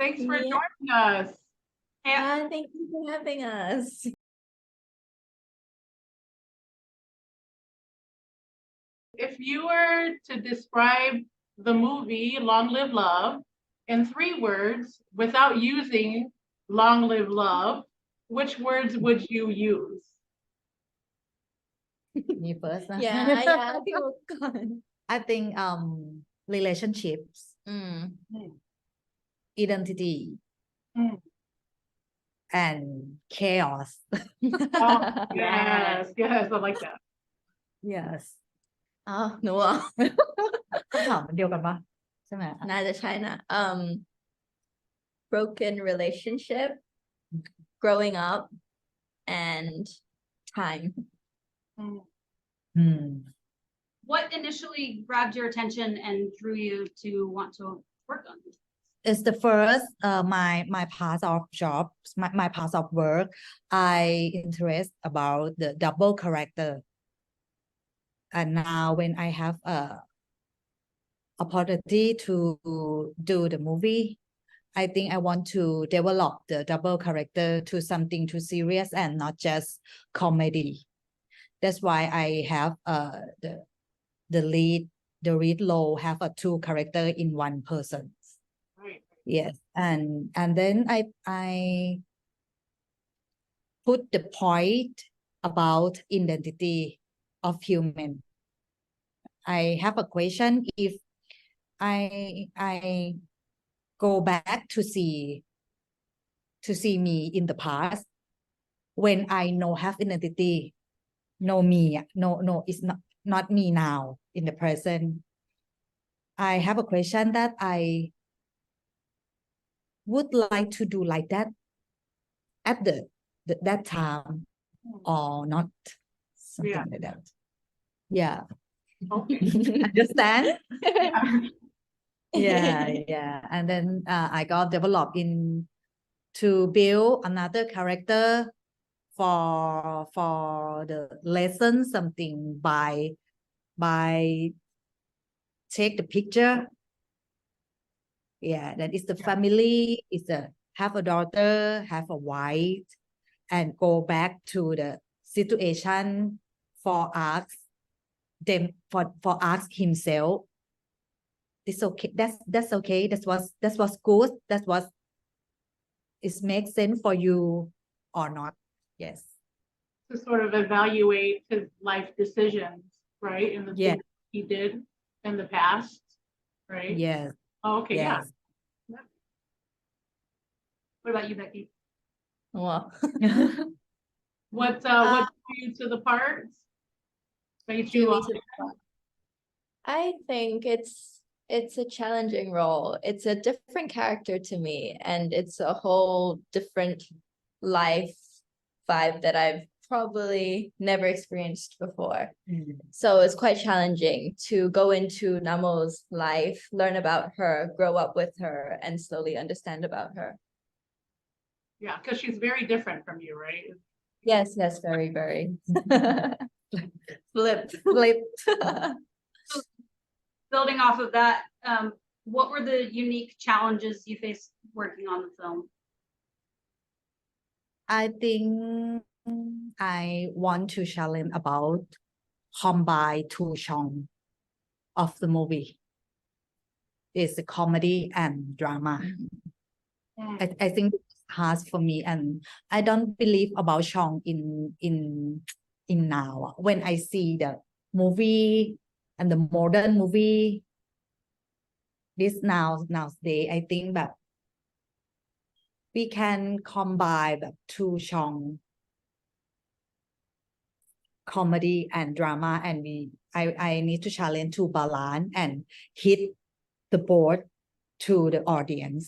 Thanks for Yeah. joining us. Thank you for having us. If you were to describe the movie Long Live Love in 3 words without using Long Live Love, which words would you use? Me first. Yeah,พี่มุกก่อน I think relationships, อืม identity, Mm. and chaos. Oh, yes, yes, I like that. Yes. อ๋อหนูเหรอ คำถามมันเดียวกันปะใช่ไหม น่าจะใช่นะ broken relationship, growing up, and time. Mm. Hmm. What initially grabbed your attention and drew you to want to work on this? It's the first my path of jobs, my path of work. I interest about the double character, and now when I have a opportunity to do the movie, I think I want to develop the double character to something too serious and not just comedy. That's why I have the lead role have a 2 character in 1 person. Right. Yes, and then I put the point about identity of human. I have a question: if I go back to see me in the past, when I no have identity, no me, no, it's not me now in the present. I have a question that I would like to do like that at that time or not, something Yeah. like that. Yeah. Okay. Understand? Yeah. Yeah. And then I got developed in to build another character for the lesson, something by take the picture. Yeah, that is the family, is a have a daughter, have a wife, and go back to the situation for ask them for ask himself. It's okay. That's okay. That was good. That was it makes sense for you or not. Yes. To sort of evaluate his life decisions, right? And the Yeah. things he did in the past, right? Yes. Oh, okay, yeah. Yes. What about you, Becky? หนูเหรอ What drew you to the parts? Made you Drew me to the part. I think it's a challenging role. It's a different character to me, and it's a whole different life vibe that I've probably never experienced before. So it's quite challenging to go into Namo's life, learn about her, grow up with her, and slowly understand about her. Yeah, because she's very different from you, right? Yes, very, very. Flipped. Building off of that, what were the unique challenges you faced working on the film? I think I want to challenge about combine 2 genre of the movie. It's a comedy and drama. Mm. I think it's hard for me, and I don't believe about genre in now. When I see the movie and the modern movie, this nowadays, I think that we can combine 2 genre, comedy and drama, and I need to challenge to balance and hit the board to the audience.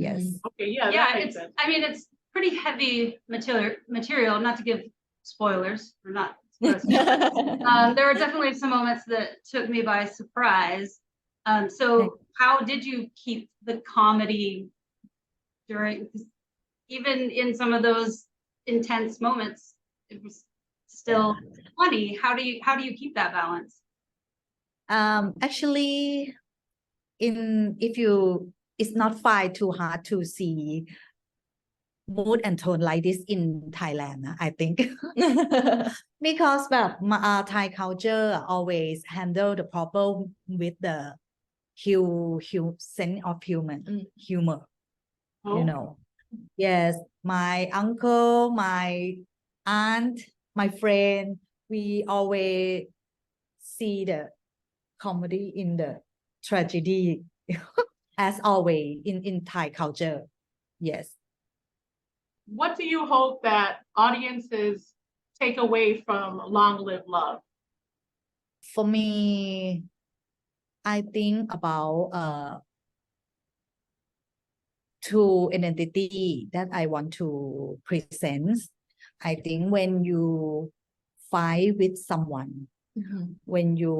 Yes. Okay, yeah, that Yeah, makes sense. I mean, it's pretty heavy material, not to give spoilers, or not. There are definitely some moments that took me by surprise. So how did you keep the comedy during, even in some of those intense moments, it was still funny. How do you keep that balance? Actually, if you it's not fine too hard to see mood and tone like this in Thailand นะ I think because แบบ Thai culture always handle the problem with the sense of humor you Oh, know yes my uncle my aunt my friend we always see the comedy in the tragedy as always in Thai culture yes what do you hope that audiences take away from Long Live Love? for me I think about two identity that I want to present. I think when you fight with someone, when you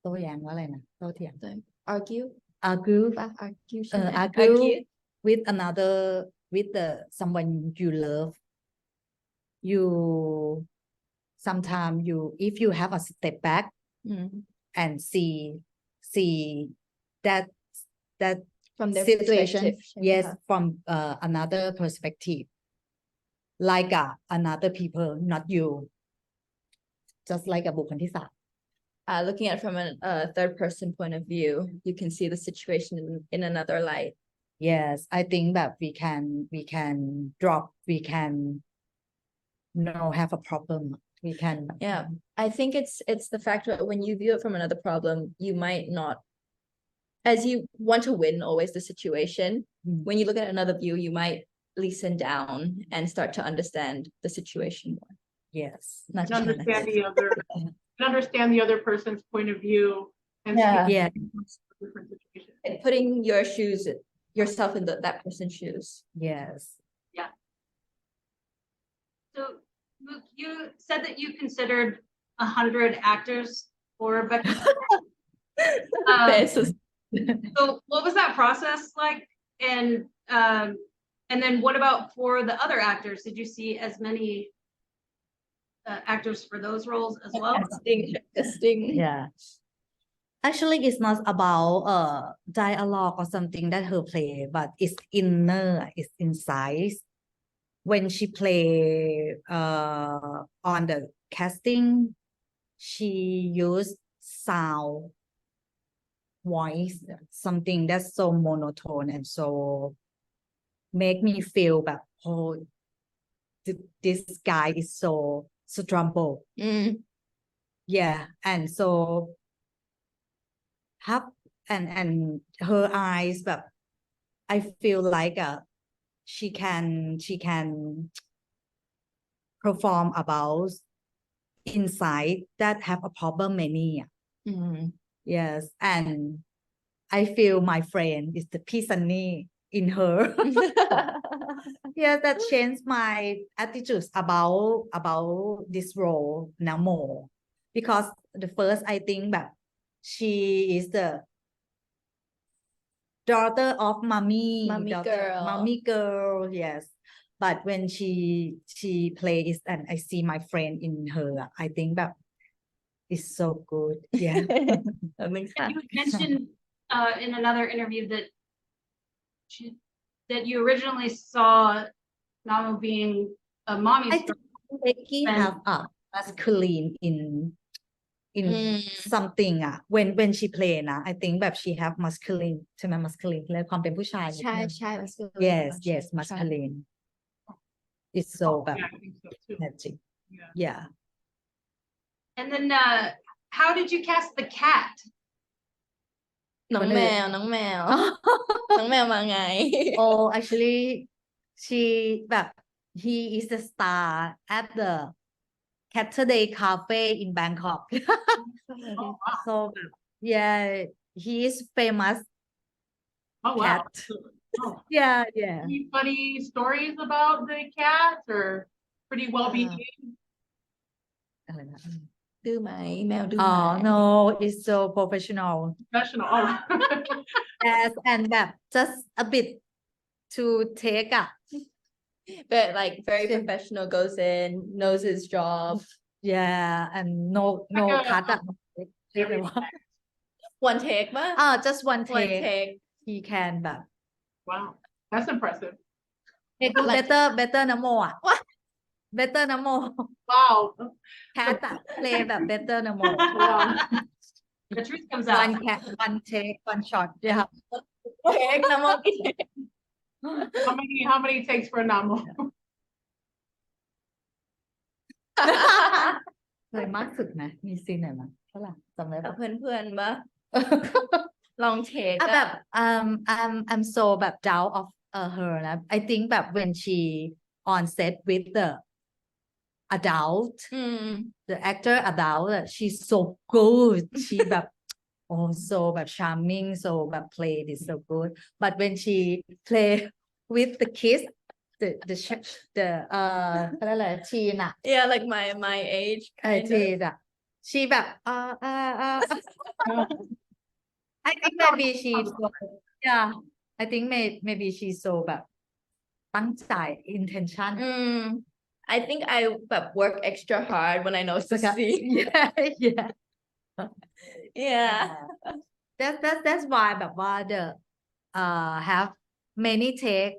โต้แย้งว่าอะไรนะโต้เถียง argue argue ปะ argue ใช่ไหม argue with another with the someone you love you sometimes you if you have a step back อืม and see that from their situation perspective ใช่ไหม yes คะ from another perspective like another people not you just like บุคคลที่สาม looking at it from a third person point of view you can see the situation in another light yes I think that we can drop we can no have a problem we can yeah I think it's the fact that when you view it from another problem you might not as you want to win always the situation when you look at another view you might listen down and start to understand the situation more yes not To just understand the other person's point of view and Yeah. see yeah different situations. putting yourself in that person's shoes yes So Luke, you said that you considered 100 actors for Becky. This is- So what was that process like? And then what about for the other actors? Did you see as many actors for those roles as well? testing yeah actually it's not about dialogue or something that her play but it's inner it's inside when she play on the casting she used sound voice something that's so monotone and so make me feel แบบ oh this guy is so struggle yeah and so have and her eyes แบบ I feel like she can perform about inside that have a problem many yes and I feel my friend is the Pisani in her yeah that changed my attitudes about this role now more because the first I think that she is the daughter of mommy girl yes but when she plays and I see my friend in her I think that it's so good yeah that makes And sense you mentioned in another interview that you originally saw Namu being a mommy's I think Becky have a masculine in something when she play นะ I think แบบ she have masculine ใช่ไหม masculine และความเป็นผู้ชายนิดนึง ใช่ yes masculine it's so แบบ Yeah, I think so too. magic Yeah. yeah And then how did you cast the cat? น้องแมวน้องแมวมาไง oh actually she แบบ he is the star at the Saturday Cafe in Bangkok Oh, wow. so yeah he is famous Oh, wow. cat Oh, yeah any funny stories about the cat or pretty well behaved? อะไรนะ ดื้อไหมแมวดื้อไหม oh no it's so professional Professional. Oh. yes and แบบ just a bit to take but like very professional goes in knows his job yeah and no Like a- cut Very relaxed. one take ป่ะ just one one take take he can แบบ Wow, that's impressive. better นะโมอ่ะ better นะโม Wow. แคทอะ play แบบ better นะโม Wow. The truth comes out. one take one shot yeah Correct naman. How many takes for a Namo? เคยมากสุดไหมมีซีนไหนมั้ยเท่าไหร่จำได้ปะ เพื่อนๆปะลองเทค อ่ะแบบI'm so แบบ doubt of her นะ I think แบบ when she on set with the adult อืม the actor adult she's so good she แบบ oh so แบบ charming so แบบ play is so good but when she play with the kids the เขาเรียกอะไรทีนอะ yeah like my age ทีนอะ she แบบ I think maybe she's so yeah I think maybe she's so แบบตั้งใจ intention อืม I think I แบบ work extra hard when I know to see yeah yeah yeah that's why แบบว่า the have many take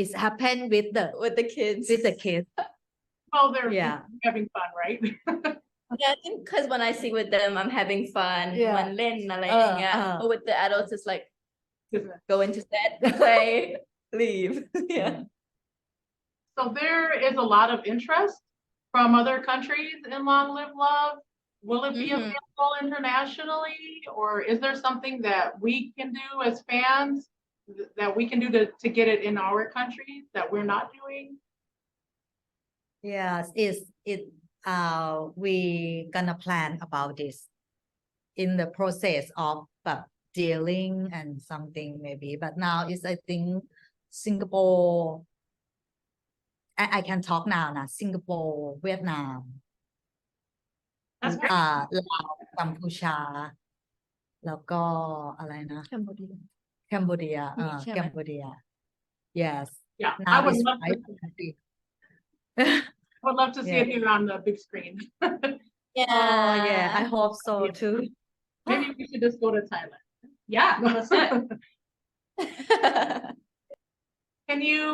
is happen with the kids kids Well, they're Yeah. having fun, right? yeah I think because when I see with them I'm having fun Yeah. มันเล่นอะไรอย่างเงี้ย but with the adults it's like go into set play leave yeah So there is a lot of interest from other countries in Long Live Love. Will it be Mhm. available internationally, or is there something that we can do as fans that we can do to get it in our countries that we're not doing? yes we gonna plan about this in the process of แบบ dealing and something maybe but now is I think Singapore I can talk now นะ Singapore เวียดนาม That's great. ลาวกัมพูชา แล้วก็อะไรนะ Cambodia แคนเบเดีย มีใช่ไหม แคนเบเดีย yes Yeah, now I would is love to, five country. I would love to see it here on the big screen. yeah Oh yeah I hope so too Maybe we should just go to Thailand. Yeah, let's do it. Can you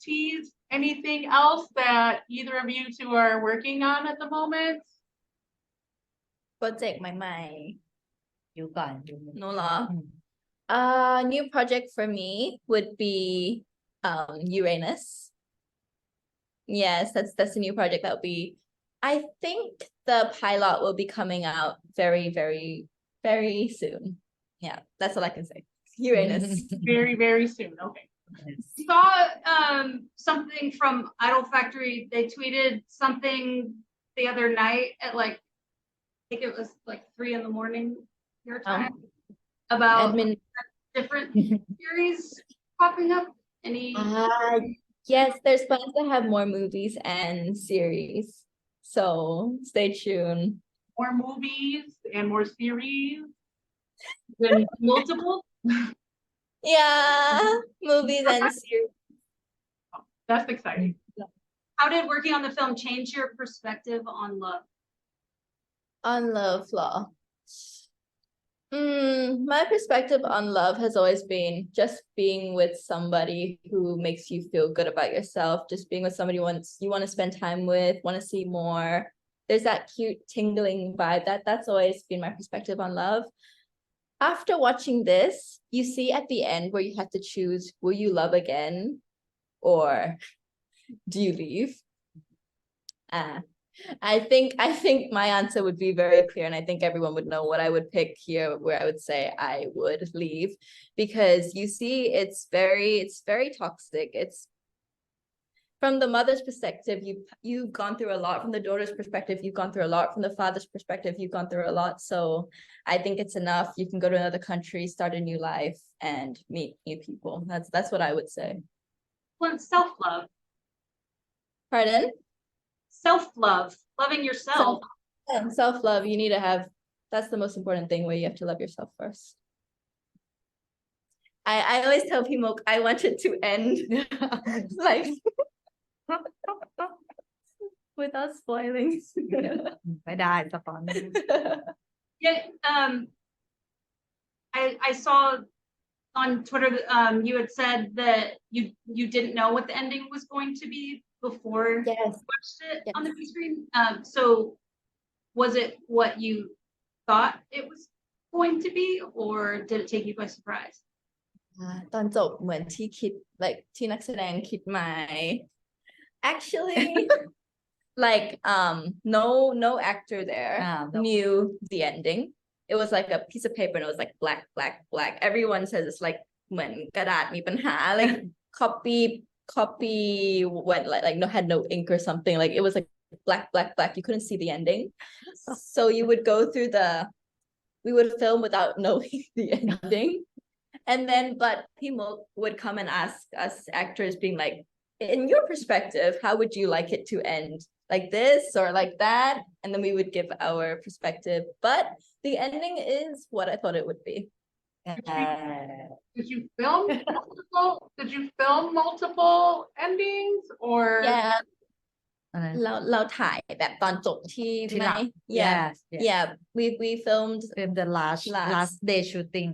tease anything else that either of you two are working on at the moment? โปรเจกต์ใหม่ อยู่ก่อนอยู่ ๆหนูเหรอ อืม new project for me would be Uranus. Yes, that's a new project that will be. I think the pilot will be coming out very, very, very soon. Yeah, that's all I can say. Uranus. Very, very soon. Okay. Saw something from Idol Factory. They tweeted something the other night at like, I think it was like 3 a.m. your time about Admin. different series popping up. Any Yes, there's plans to have more movies and series. So stay tuned. More movies and more series. than multiple? Yeah, movies and series. That's exciting. How did working on the film change your perspective on love? On love law. My perspective on love has always been just being with somebody who makes you feel good about yourself, just being with somebody you want to spend time with, want to see more. There's that cute tingling vibe that's always been my perspective on love. After watching this, you see at the end where you have to choose, will you love again or do you leave? I think my answer would be very clear, and I think everyone would know what I would pick here, where I would say I would leave, because you see, it's very toxic. It's from the mother's perspective, you've gone through a lot. From the daughter's perspective, you've gone through a lot. From the father's perspective, you've gone through a lot. So I think it's enough. You can go to another country, start a new life, and meet new people. That's what I would say. Well, it's self-love. Pardon? Self-love, loving yourself. Self-love, you need to have, that's the most important thing, where you have to love yourself first. I always tell people I want it to end like without spoiling. ไม่ได้สปอน Yeah, I saw on Twitter, you had said that you didn't know what the ending was going to be before you Yes. watched it Yes. on the big screen. So was it what you thought it was going to be, or did it take you by surprise? ตอนจบเหมือนที่คิด like ที่นักแสดงคิดไหม actually like no actor there No. knew the ending. It was like a piece of paper and it was like black black black. Everyone says it's like เหมือนกระดาษมีปัญหา like copy went like no had no ink or something, like it was like black black black, you couldn't see the ending. So you would go through we would film without knowing the ending. And then, but Pimuk would come and ask us actors, being like, in your perspective, how would you like it to end? Like this or like that? And then we would give our perspective. But the ending is what I thought it would be. Did you film multiple? Did you film multiple endings or? Yeah, อะไร เราถ่ายแบบตอนจบที่ ที่ ไม่ หลัง yeah yes yeah we filmed in the last Last. day shooting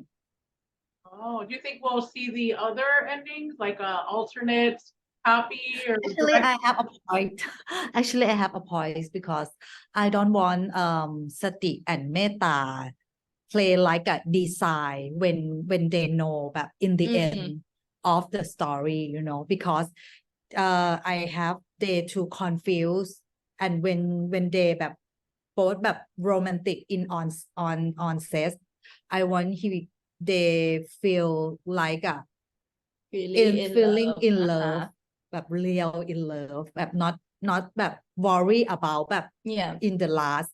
Oh, do you think we'll see the other endings, like a alternate copy or? Actually, direct- I have a point. Actually, I have a point because I don't want Sati and Meta play like a design when they know but in the end of the story, because I have they too confused and when they both romantic in on set, I want they feel like really feeling in love. love แบบ real in love แบบ not แบบ worry about แบบ Yeah in the last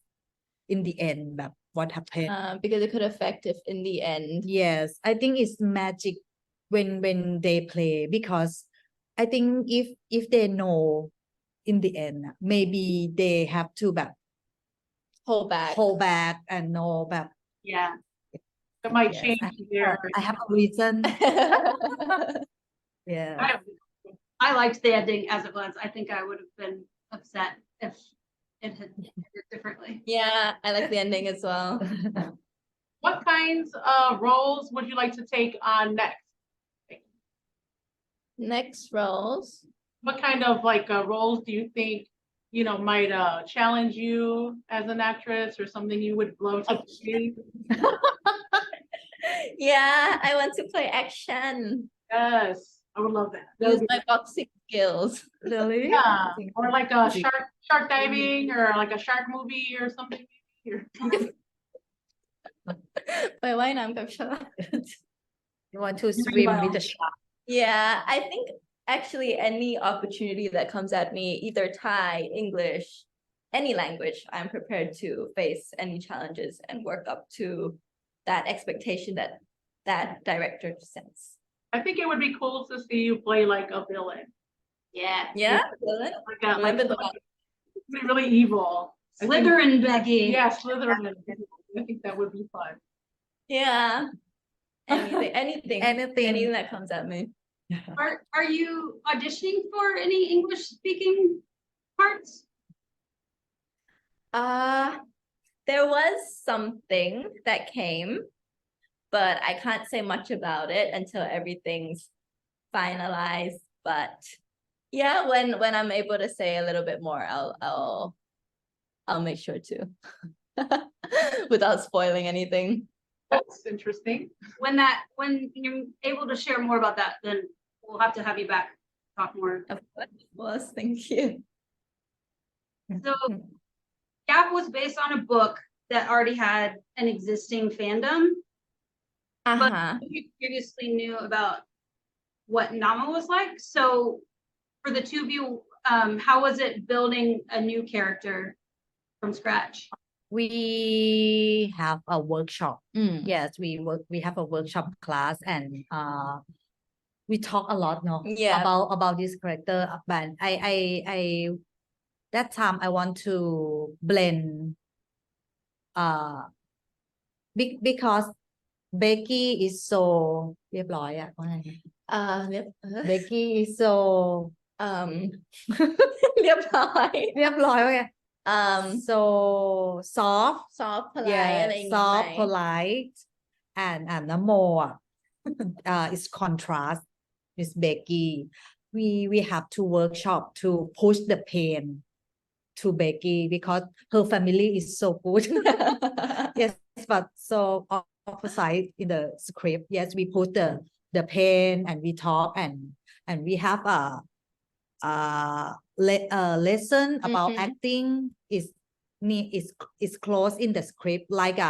in the end แบบ what happened because it could affect if in the end yes I think it's magic when they play because I think if they know in the end maybe they have to แบบ hold back and know แบบ Yeah. It might yes, change their. I have a reason yeah I liked the ending as it was. I think I would have been upset if it had ended differently. Yeah, I like the ending as well. What kinds of roles would you like to take on next? Next roles. What kind of like roles do you think, might challenge you as an actress or something you would love to play? Yeah, I want to play action. Yes, I would love that. That Use would be- my boxing skills. really Yeah, or like a shark diving or like a shark movie or something. Or-ไปว่ายน้ำกับฉลาม you want to swim with the shark Yeah, I think actually any opportunity that comes at me, either Thai, English, any language, I'm prepared to face any challenges and work up to that expectation that director sets. I think it would be cool to see you play like a villain. Yeah. Yeah, villain? Like a, like Remember the somebody really evil. I think- Slytherin, Becky. Yeah, Slytherin. I think that would be fun. Yeah. Anything that comes at me. Are you auditioning for any English speaking parts? There was something that came, but I can't say much about it until everything's finalized. But yeah, when I'm able to say a little bit more, I'll make sure to without spoiling anything. That's interesting. When you're able to share more about that, then we'll have to have you back, talk more. Of course, thank you. So Gap was based on a book that already had an existing fandom. Uh-huh. You previously knew about what Nama was like. So for the two of you, how was it building a new character from scratch? we have a workshop yes we have a workshop class and we talk a lot Yeah. about this character but I that time I want to blend because Becky is so เรียบร้อยอะว่าไง Yep. Becky is so เรียบร้อย เรียบร้อยว่าไง so soft soft polite อะไรอย่างงี้ไหม soft polite and นโมอ่ะ it's contrast with Becky. We have to workshop to push the pain to Becky because her family is so good. Yes, but so opposite in the script. Yes, we put the pain and we talk and we have a lesson about Mhm. acting is close in the script like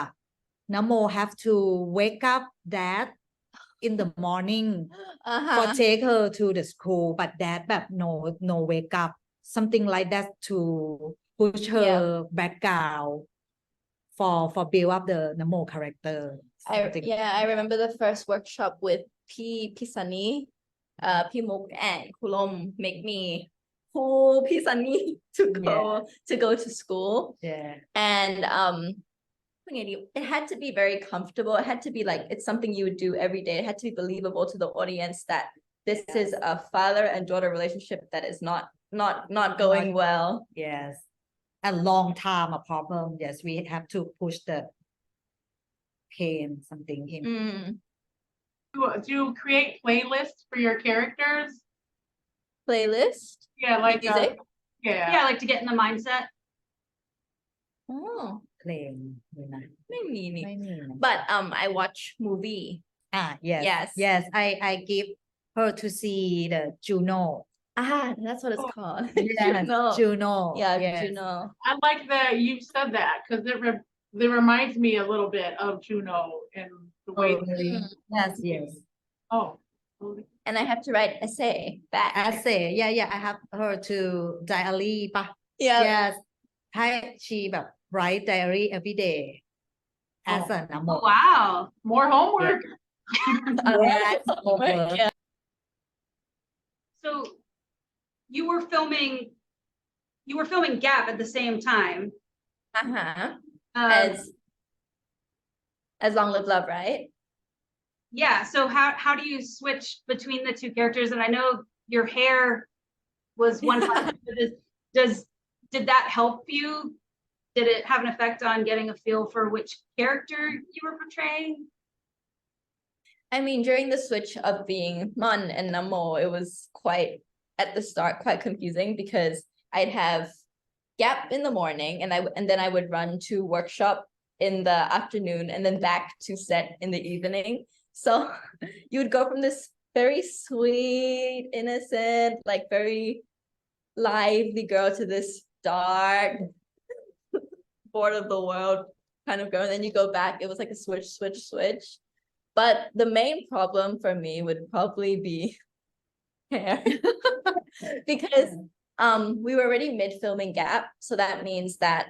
Namo have to wake up dad in the morning for Uh-huh. take her to the school but dadแบบno wake up something like that to push her background for build up the Namo character something. I remember the first workshop with P Sunny, P Muk and Kulom make me pull P Sunny to go to school. Yeah. And it had to be very comfortable. It had to be like it's something you would do every day. It had to be believable to the audience that this is a father and daughter relationship that is not going well. Yes. A long time a problem. Yes, we have to push the pain something in. Do you create playlists for your characters? Playlist. Yeah, like Music? yeah. Yeah, I like to get in the mindset. Oh, เพลงเลยนะ ไม่มีนี่ ไม่มีนะ But I watch movie. Yes. Yes. I give her to see the Juno. That's what it's Oh. called. Yes, Juno. Yeah, yes. Juno. I like that you said that because it reminds me a little bit of Juno and the way. Oh, really? Yes. Oh. And I have to write essay back. Essay. Yeah. I have her to diary ปะ Yeah. Yes. ให้ she แบบ write diary every day as Oh. a Namo. Oh, wow. More homework. Yes, homework. Yeah. So you were filming Gap at the same time. Uh-huh. Um, As Long Live Love, right? yeah. So how do you switch between the two characters? And I know your hair was one part of this. Did that help you? Did it have an effect on getting a feel for which character you were portraying? I mean, during the switch of being Mon and Namo, it was at the start quite confusing because I'd have Gap in the morning and then I would run to workshop in the afternoon and then back to set in the evening. So you would go from this very sweet, innocent, like very lively girl to this dark, bored of the world kind of girl. And then you go back, it was like a switch. But the main problem for me would probably be hair. Because we were already mid-filming Gap, so that means that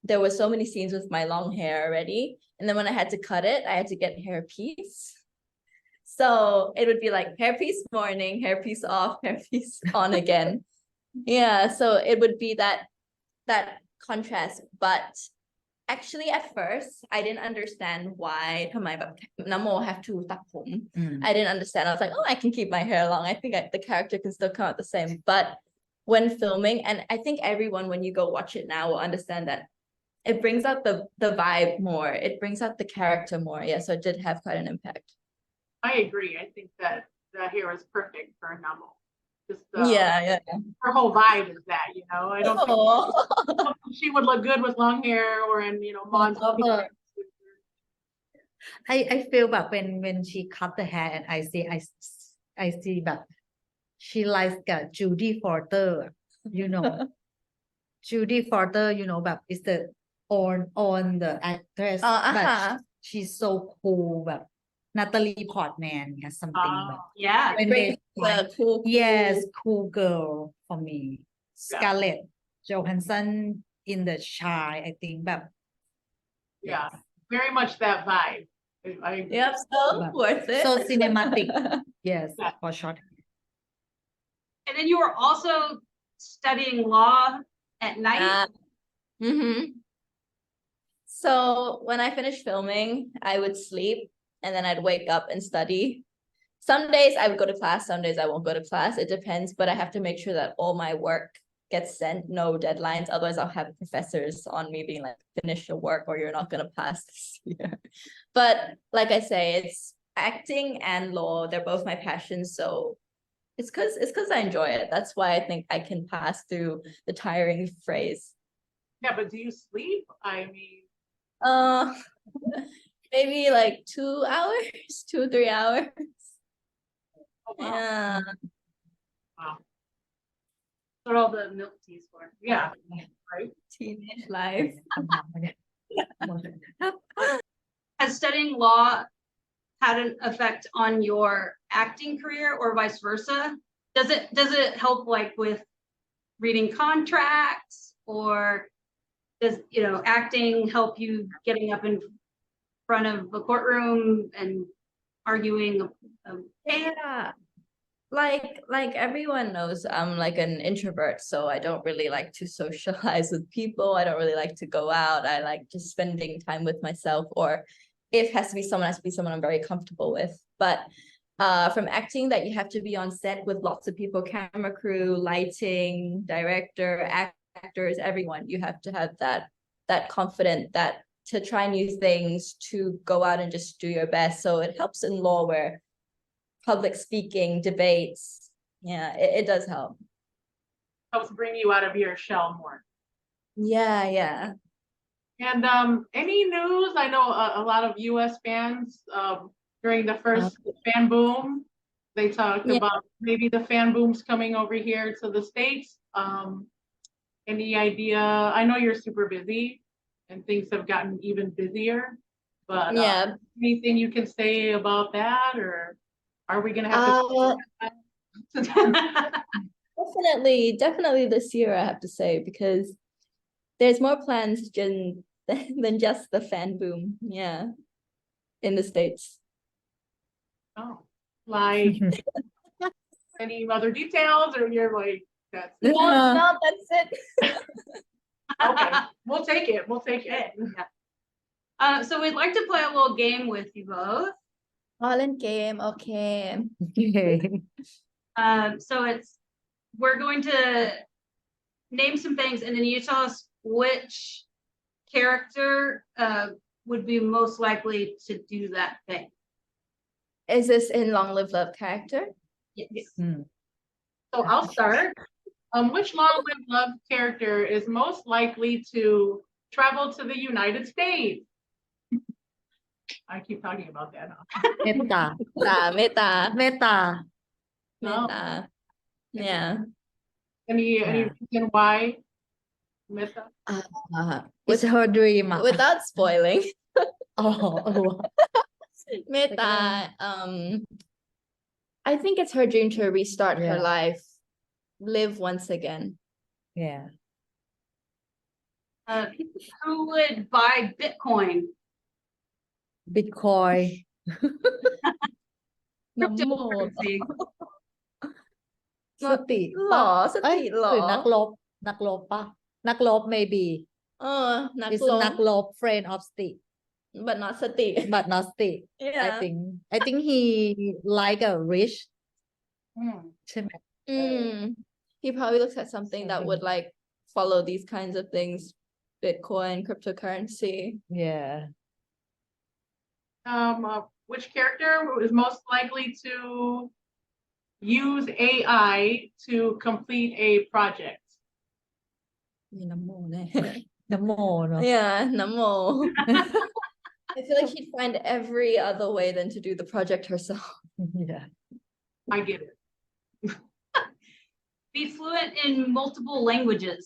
there were so many scenes with my long hair already. And then when I had to cut it, I had to get hairpiece. So it would be like hairpiece morning, hairpiece off, hairpiece on again. Yeah, so it would be that contrast. But actually at first I didn't understand why ทำไมแบบ Namo have to ตัดผม I didn't understand. I was like, oh, I can keep my hair long. I think the character can still come out the same. But when filming, and I think everyone when you go watch it now will understand that it brings out the vibe more. It brings out the character more. Yeah, so it did have quite an impact. I agree. I think that the hair is perfect for Namo. Just Yeah. her whole vibe is that, I don't think Oh. she would look good with long hair or in, Mon's. I feel แบบ when she cut the hair and I see แบบ she likes กับ Judy Foster Judy Fosterแบบ is the on the actress but she's so cool แบบ Natalie Portman something แบบ Yeah. when they The cool. yes cool girl for me Scarlett Johansson in The Shy I think แบบ Yeah, very much that vibe. I Yep, so worth it. so cinematic yes Yeah. for short And then you were also studying law at night. So when I finished filming, I would sleep and then I'd wake up and study. Some days I would go to class, some days I won't go to class. It depends, but I have to make sure that all my work gets sent, no deadlines. Otherwise, I'll have professors on me being like, finish your work or you're not going to pass this year. But like I say, acting and law, they're both my passions, so it's because I enjoy it. That's why I think I can pass through the tiring phrase. Yeah, but do you sleep? I mean, Uh, maybe like 2 hours, 2 3 hours. oh, wow. Yeah. Wow. What all the milk teas for. Yeah, right. Teenage life. Has studying law had an effect on your acting career or vice versa? Does it help like with reading contracts, or does, acting help you getting up in front of a courtroom and arguing a case? Yeah. Like everyone knows, I'm like an introvert, so I don't really like to socialize with people. I don't really like to go out. I like just spending time with myself, or if it has to be someone, it has to be someone I'm very comfortable with. But from acting, that you have to be on set with lots of people, camera crew, lighting, director, actors, everyone. You have to have that confident, that to try new things, to go out and just do your best. So it helps in law where public speaking, debates, yeah, it does help. Helps bring you out of your shell more. Yeah. And any news? I know a lot of U.S. fans during the first fan boom, they talked Yeah. about maybe the fan boom's coming over here to the States. Any idea? I know you're super busy and things have gotten even busier, but Yeah. anything you can say about that, or are we gonna have to? Definitely this year, I have to say, because there's more plans than just the fan boom, yeah, in the States. Oh, like any other details, or you're like, that's it? No, that's it. Okay, we'll take it. We'll take it. So we'd like to play a little game with you both. Holland game, okay. So we're going to name some things, and then you tell us which character would be most likely to do that thing. Is this in Long Live Love character? Yes. So I'll start. Which Long Live Love character is most likely to travel to the United States? I keep talking about that. Huh? Meta. Meta. Meta. No. Meta. Yeah. Any Yeah. reason why? Meta? It's her dream. Without spoiling. Oh. Meta, I think it's her dream to restart her Yeah. life, live once again. Yeah. Who would buy Bitcoin? Bitcoin. Cryptocurrency. สติ หรอ ปะ สติหรอ หรือนักรบปะนักรบ maybe นัก it's รบ นักรบ friend of stick but not สติ but not stick yeah. I think he like a rich ใช่ไหม He probably looks at something that would like follow these kinds of things, Bitcoin, cryptocurrency. yeah Which character is most likely to use AI to complete a project? มีน้ำโมแน่ น้ำโมเนาะ Yeah, น้ำโม I feel like she'd find every other way than to do the project herself. yeah I get it. Be fluent in multiple languages.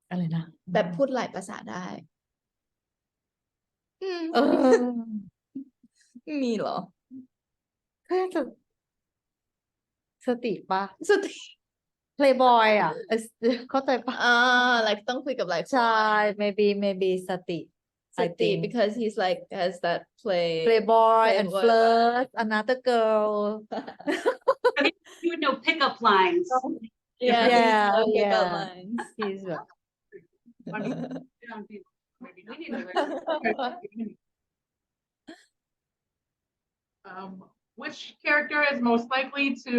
อะไรนะ แบบพูดหลายภาษาได้ เออ มีเหรอ แค่สติปะ สติ playboy อ่ะเข้าใจปะ like ต้องคุยกับหลายคน ใช่ maybe สติ ส I ติ think because he's like has that playboy and Playboy flirt another girl You would know pickup lines. yeah Yeah, he's okay about yeah. lines. he's แบบ I mean, maybe not. We need to learn. Which character is most likely to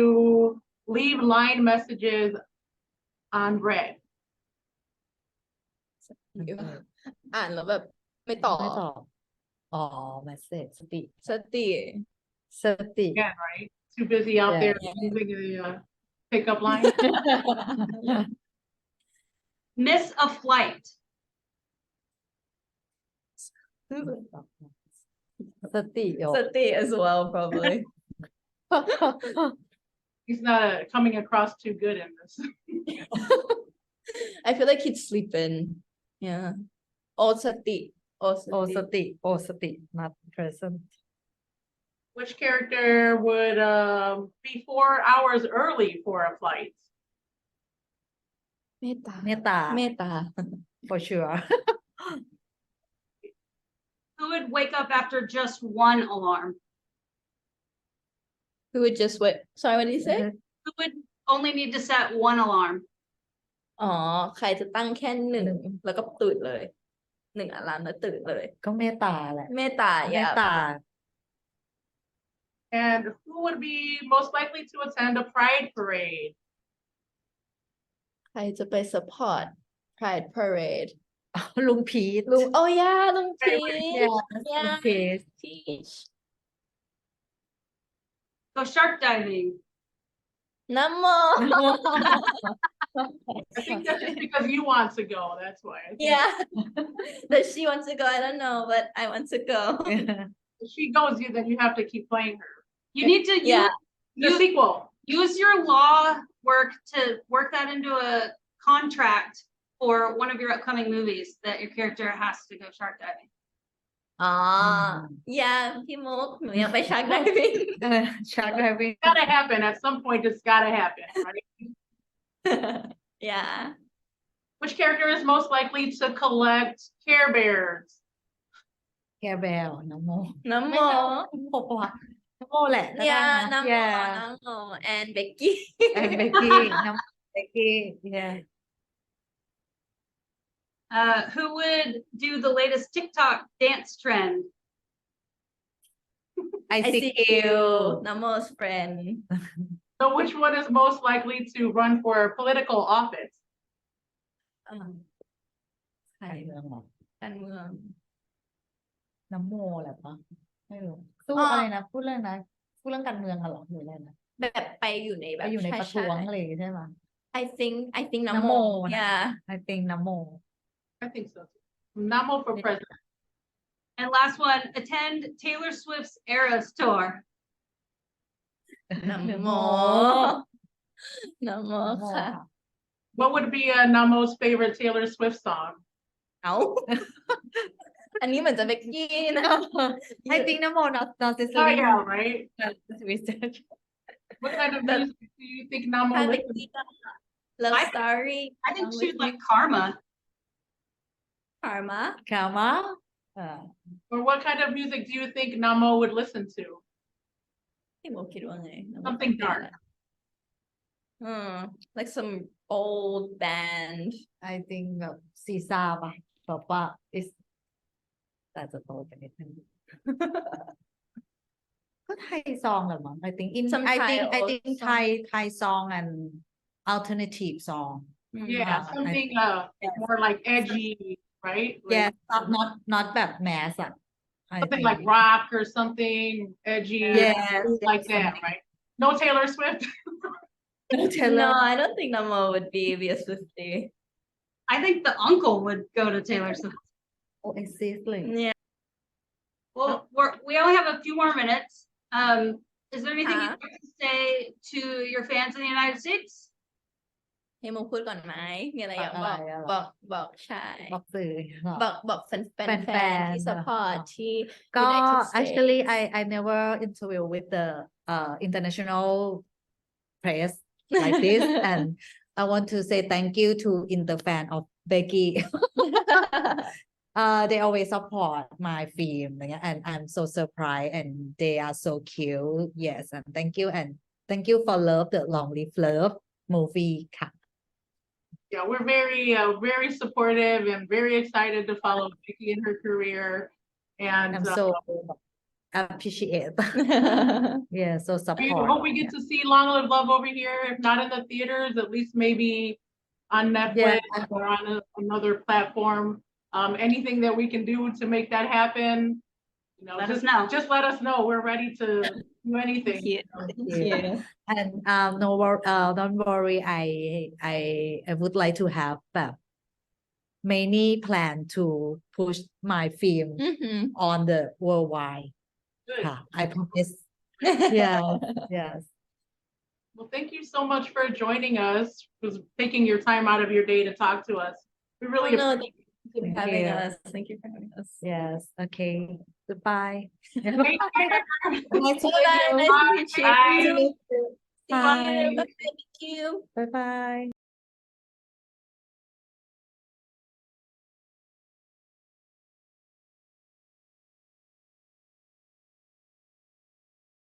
leave line messages on red? อ่านแล้วแบบไม่ตอบ ไม่ตอบ อ๋อ message สติ สติ สติ Again, right? Too busy out Yeah. there Yeah. using the pickup line. Miss a flight. สติโอ สติ as well probably He's not coming across too good in this. I feel like he's sleeping yeah โอสติ โอส โอส ติ ติโอสติ not present Which character would be 4 hours early for a flight? เมตตา เมตตา เมตตา for sure Who would wake up after just one alarm? who would just wait sorry what did you say Who would only need to set one alarm? อ๋อ ใครจะตั้งแค่หนึ่ง แล้วก็ตื่นเลย 1 อะลามแล้วตื่นเลย ก็เมตตาแหละ เมตตา เมต yeah ตา And who would be most likely to attend a pride parade? ใครจะไป support Pride Parade ลุงพีท ลุง oh yeah ลุงพี Yeah, ช ลุง yeah พีท Peach Go shark diving. น้ำโม I think that's just because you want to go. That's why. I think yeah does she want to go I don't know but I want to go if she goes, then you have to keep playing her. You need to Yeah. The sequel. use your law work to work that into a contract for one of your upcoming movies that your character has to go shark diving. อ๋อ yeah พี่มุกหนูอยากไป shark diving ชักไดวิ่ง It's gotta happen. At some point, it's gotta happen, right? yeah Which character is most likely to collect Care Bears? แกแบลน้องโม น้ำโม น้องโมปะวะน้องโมแหละก็ได้ yeah นะ น้ำโม yeah น้ำโม and Becky แอนเบกกี้น้องเบกกี้ yeah Who would do the latest TikTok dance trend? I I see see you you น้ำโม friend So which one is most likely to run for political office? ใคร การเมืองเหรอ การเมือง น้ำโมแหละปะไม่รู้สู้ อ๋ออ อะไรนะพูดเรื่องนะพูดเรื่องการเมืองกันเหรอหรืออะไรนะ แบบไปอยู่ในแบ ไป บ อยู่ใน ใช่ ประท้วง ใช่ อะไรอย่างงี้ใช่ไหม I think น้ำ น้ำ โม โมนะ yeah I think น้ำโม I think so too. Namo for Yeah. president. And last one, attend Taylor Swift's Eras tour. น้ำโม น้ำโม น้ำโม ค่ะ ค่ะ What would be Namo's favorite Taylor Swift song? เอา อันนี้เหมือนจะเบกกี้นะ I think น้ำโม not Oh necessarily yeah, right? research What kind of But- music do you think Namo ถ้าเบก listens? กี้ก็ Love I- Story I think she'd like Karma. Karma ข่าวมาอ่า Or what kind of music do you think Namo would listen to? พี่โมคิดว่าไงน้ำโม Something dark. like some old band I think แบบซีซ่าป่ะแบบว่า is แต่จะโตไปนิดนึง ก็ไทยซองแหละมั้ง I think in Some I think Thai I old think song. Thai song and alternative song อืม Yeah, I- something yes. more like edgy, right? Like yeah not แบบ mass อ่ะ I something think like rock or something edgy, Yes, like yes, that, something. right? No Taylor Swift. no Taylor No I don't think Namo would be a Swiftie I think the uncle would go to Taylor Swift. Oasis เลย yeah Well, we only have a few more minutes. Is there anything Huh? you'd like to say to your fans in the United States? ให้โมพูดก่อนไหมมีอะไรอยาก อะไรอะไร บอกใช่ บอกสื่อเหรอ บอกแฟน แฟนๆ ที่ เหรอ support ที่ ก็ United States actually I never interview with the international press like this and I want to say thank you to Interfan of Becky they always support my film อะไรเงี้ย and I'm so surprised and they are so cute yes and thank you for love the Long Live Love movie ค่ะ Yeah, we're very supportive and very excited to follow Vicky in her career. And I'm so appreciate yeah so we support hope we get to see Long Live Love over here. If not in the theaters, at least maybe on Netflix or on another platform. Anything that we can do to make that happen, You know, Let us just, know. just let us know. We're ready to do anything. Thank you. Thank Thank you. you. And don't worry. I would like to have many plan to push my film Mhm. on the worldwide. Good. I promise. Yes, yes. Well, thank you so much for joining us, for taking your time out of your day to talk to us. We really Oh, no, appreciate thank you Thank for having you. us. Thank you for having us. Yes. Okay. Goodbye. it. Take care. Nice to meet Bye-bye. you. Nice to meet you. Bye. See you. Bye. Thank you. Bye bye.